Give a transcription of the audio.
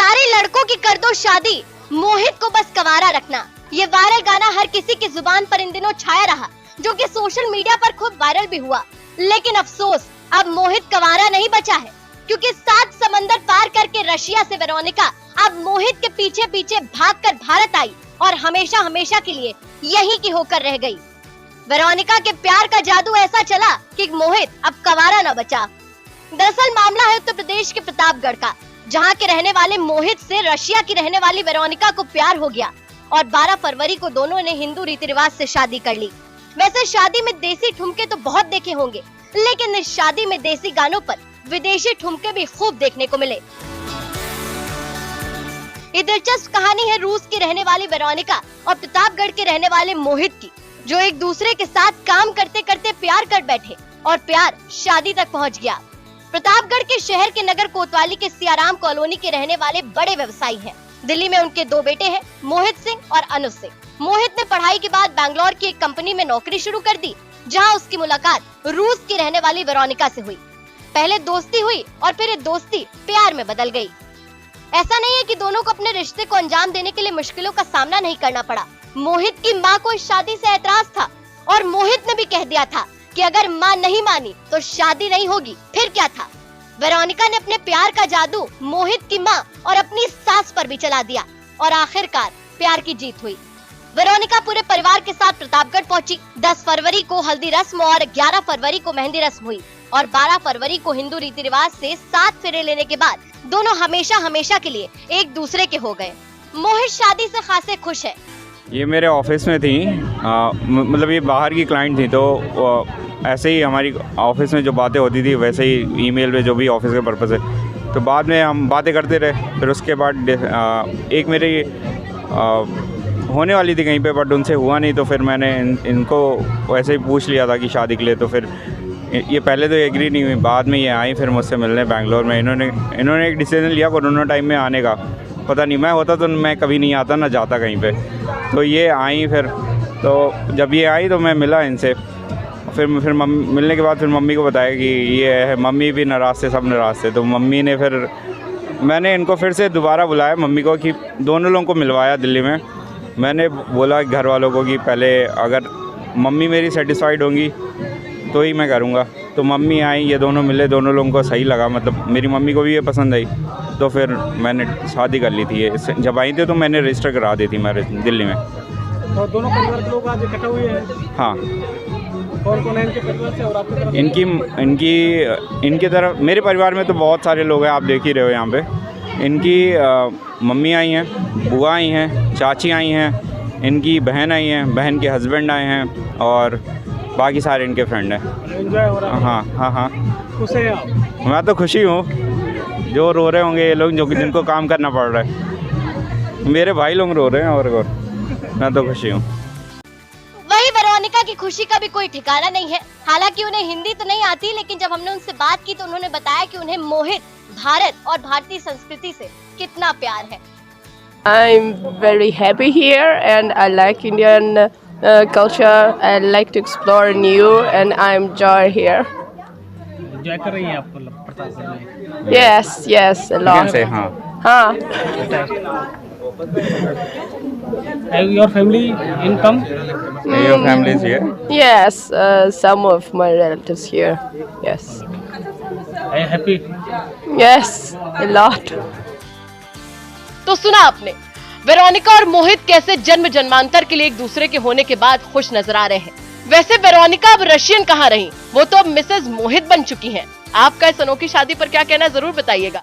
सारे लड़कों की कर दो शादी, मोहित को बस कंवारा रखना। ये वायरल गाना हर किसी की जुबान पर इन दिनों छाया रहा, जो कि सोशल मीडिया पर खूब वायरल भी हुआ। लेकिन अफसोस, अब मोहित कंवारा नहीं बचा है, क्योंकि 7 समंदर पार करके रशिया से वेरोनिका अब मोहित के पीछे पीछे भागकर भारत आई और हमेशा हमेशा के लिए यहीं की होकर रह गई। वेरोनिका के प्यार का जादू ऐसा चला कि मोहित अब कंवारा न बचा। दरअसल मामला है उत्तर प्रदेश के प्रतापगढ़ का, जहां के रहने वाले मोहित से रशिया की रहने वाली वेरोनिका को प्यार हो गया और 12 फरवरी को दोनों ने हिंदू रीति रिवाज से शादी कर ली। वैसे शादी में देसी ठुमके तो बहुत देखे होंगे, लेकिन इस शादी में देसी गानों पर विदेशी ठुमके भी खूब देखने को मिले। ये दिलचस्प कहानी है रूस की रहने वाली वेरोनिका और प्रतापगढ़ के रहने वाले मोहित की, जो एक दूसरे के साथ काम करते करते प्यार कर बैठे और प्यार शादी तक पहुंच गया। प्रतापगढ़ के शहर के नगर कोतवाली के सियाराम कॉलोनी के रहने वाले बड़े व्यवसायी हैं। दिल्ली में उनके 2 बेटे हैं, मोहित सिंह और अनुज सिंह। मोहित ने पढ़ाई के बाद बैंगलोर की एक कंपनी में नौकरी शुरू कर दी, जहां उसकी मुलाकात रूस की रहने वाली वेरोनिका से हुई। पहले दोस्ती हुई और फिर ये दोस्ती प्यार में बदल गई। ऐसा नहीं है कि दोनों को अपने रिश्ते को अंजाम देने के लिए मुश्किलों का सामना नहीं करना पड़ा। मोहित की माँ को इस शादी से ऐतराज था और मोहित ने भी कह दिया था कि अगर माँ नहीं मानी तो शादी नहीं होगी। फिर क्या था, वेरोनिका ने अपने प्यार का जादू मोहित की माँ और अपनी सास पर भी चला दिया और आखिरकार प्यार की जीत हुई। वेरोनिका पूरे परिवार के साथ प्रतापगढ़ पहुंची। 10 फरवरी को हल्दी रस्म और 11 फरवरी को मेहंदी रस्म हुई और 12 फरवरी को हिंदू रीति रिवाज से 7 फेरे लेने के बाद दोनों हमेशा हमेशा के लिए एक दूसरे के हो गए। मोहित शादी से खासे खुश है। ये मेरे ऑफिस में थी, मतलब ये बाहर की क्लाइंट थी, तो ऐसे ही हमारी ऑफिस में जो बातें होती थी वैसे ही ईमेल पे जो भी ऑफिस के पर्पज़ है, तो बाद में हम बातें करते रहे। फिर उसके बाद एक मेरे होने वाली थी कहीं पे, बट उनसे हुआ नहीं, तो फिर मैंने इनको वैसे ही पूछ लिया था कि शादी के लिए। तो फिर ये पहले तो एग्री नहीं हुई, बाद में ये आई फिर मुझसे मिलने बैंगलोर में। इन्होंने एक डिसीजन लिया कोरोना टाइम में आने का। पता नहीं, मैं होता तो मैं कभी नहीं आता, ना जाता कहीं पे। तो ये आई, फिर तो जब ये आई तो मैं मिला इनसे। फिर मिलने के बाद फिर मम्मी को बताया कि ये है। मम्मी भी नाराज़ थे, सब नाराज़ थे। तो मम्मी ने फिर मैंने इनको फिर से दोबारा बुलाया, मम्मी को, कि दोनों लोगों को मिलवाया दिल्ली में। मैंने बोला घर वालों को कि पहले अगर मम्मी मेरी सेटिस्फाइड होंगी तो ही मैं करूँगा। तो मम्मी आई, ये दोनों मिले, दोनों लोगों को सही लगा, मतलब मेरी मम्मी को भी ये पसंद आई। तो फिर मैंने शादी कर ली थी। ये जब आई थी तो मैंने रजिस्टर करा दी थी मैरिज दिल्ली में। और दोनों परिवार के लोग आज इकट्ठे हुए हैं? हाँ। कौन है इनके परिवार से और आपकी तरफ? इनकी तरफ मेरे परिवार में तो बहुत सारे लोग हैं, आप देख ही रहे हो यहाँ पे। इनकी मम्मी आई हैं, बुआ आई हैं, चाची आई हैं, इनकी बहन आई हैं, बहन के हस्बैंड आए हैं और बाकी सारे इनके फ्रेंड हैं। एंजॉय हो रहा है? हाँ। खुश हैं आप? मैं तो खुशी हूँ। जो रो रहे होंगे ये लोग, जो जिनको काम करना पड़ रहा है, मेरे भाई लोग रो रहे हैं और मैं तो खुशी हूँ। वही वेरोनिका की खुशी का भी कोई ठिकाना नहीं है। हालांकि उन्हें हिंदी तो नहीं आती, लेकिन जब हमने उनसे बात की तो उन्होंने बताया कि उन्हें मोहित, भारत और भारतीय संस्कृति से कितना प्यार है। I'm very happy here and I like Indian culture. I like to explore new and I enjoy here. Enjoy कर रही हैं आप प्रतापगढ़ में? Yes, a lot. हाँ. Have your family income? Your family is here? Yes, some of my relatives here. Yes. Are you happy? Yes, a lot. तो सुना आपने, Veronica और मोहित कैसे जन्म जन्मांतर के लिए एक दूसरे के होने के बाद खुश नजर आ रहे हैं। वैसे वेरोनिका अब रशियन कहाँ रही, वो तो अब मिसेज मोहित बन चुकी हैं। आपका इस अनोखी शादी पर क्या कहना है, जरूर बताइएगा।